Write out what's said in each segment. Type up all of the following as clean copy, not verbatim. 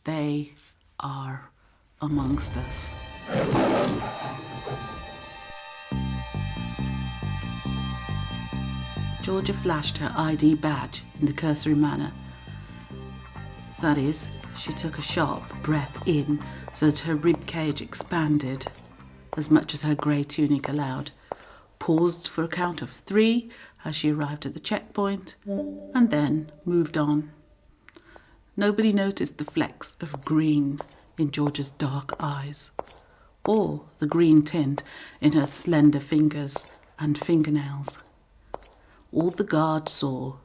They are amongst us. Georgia flashed her ID badge in the cursory manner. That is, she took a sharp breath in so that her rib cage expanded as much as her grey tunic allowed, paused for a count of 3 as she arrived at the checkpoint, and then moved on. Nobody noticed the flecks of green in Georgia's dark eyes, or the green tint in her slender fingers and fingernails. All the guard saw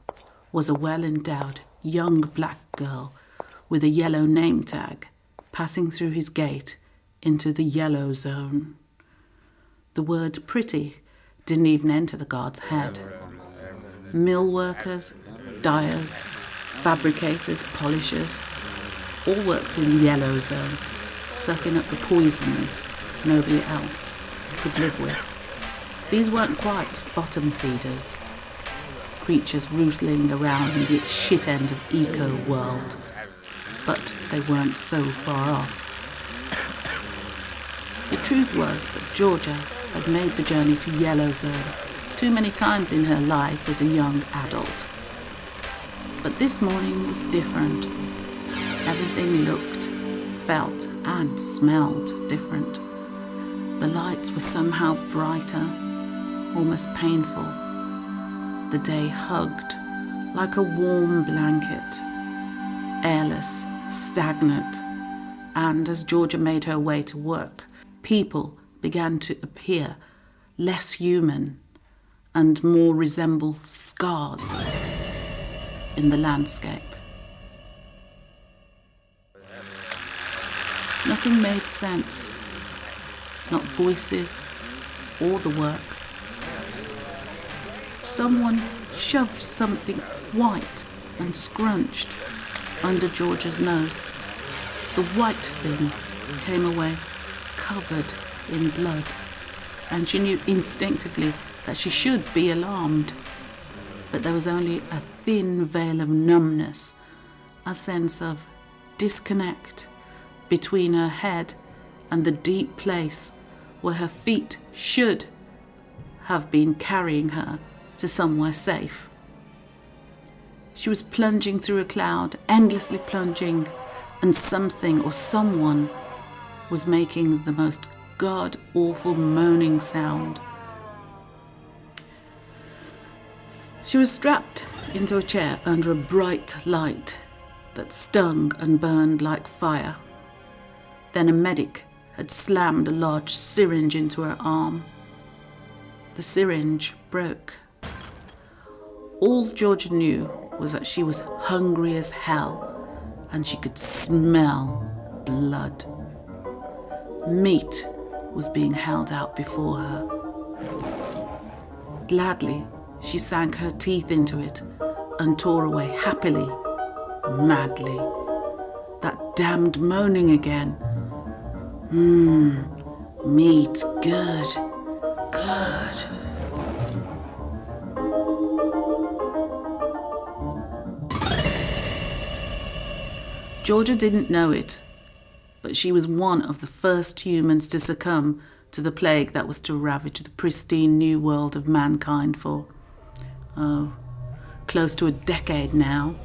was a well-endowed young black girl with a yellow name tag passing through his gate into the yellow zone. The word pretty didn't even enter the guard's head. Mill workers, dyers, fabricators, polishers, all worked in yellow zone, sucking up the poisons nobody else could live with. These weren't quite bottom feeders, creatures rootling around in the shit end of eco-world, but they weren't so far off. The truth was that Georgia had made the journey to Yellow Zone too many times in her life as a young adult. But this morning was different. Everything looked, felt, and smelled different. The lights were somehow brighter, almost painful. The day hugged like a warm blanket, airless, stagnant, and as Georgia made her way to work, people began to appear less human and more resemble scars in the landscape. Nothing made sense, not voices or the work. Someone shoved something white and scrunched under Georgia's nose. The white thing came away covered in blood, and she knew instinctively that she should be alarmed. But there was only a thin veil of numbness, a sense of disconnect between her head and the deep place where her feet should have been carrying her to somewhere safe. She was plunging through a cloud, endlessly plunging, and something or someone was making the most god-awful moaning sound. She was strapped into a chair under a bright light that stung and burned like fire. Then a medic had slammed a large syringe into her arm. The syringe broke. All Georgia knew was that she was hungry as hell, and she could smell blood. Meat was being held out before her. Gladly, she sank her teeth into it and tore away happily, madly. That damned moaning again. Meat, good, good. Georgia didn't know it, but she was one of the first humans to succumb to the plague that was to ravage the pristine new world of mankind for, close to a decade now.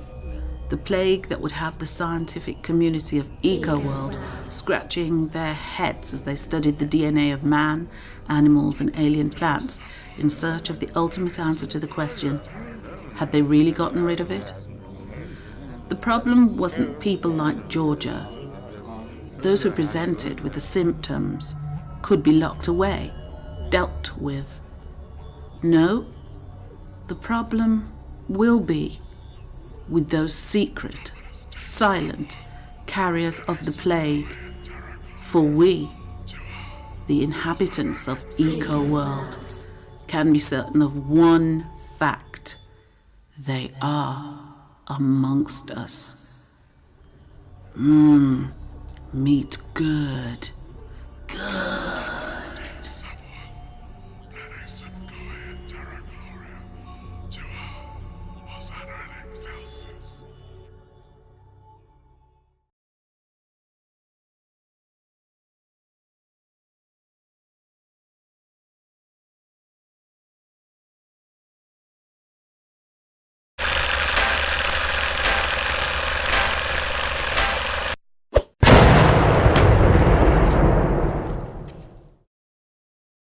The plague that would have the scientific community of eco-world scratching their heads as they studied the DNA of man, animals and alien plants in search of the ultimate answer to the question, had they really gotten rid of it? The problem wasn't people like Georgia. Those who presented with the symptoms could be locked away, dealt with. No, the problem will be with those secret, silent carriers of the plague. For we, the inhabitants of eco-world, can be certain of one fact: they are amongst us. Meat good.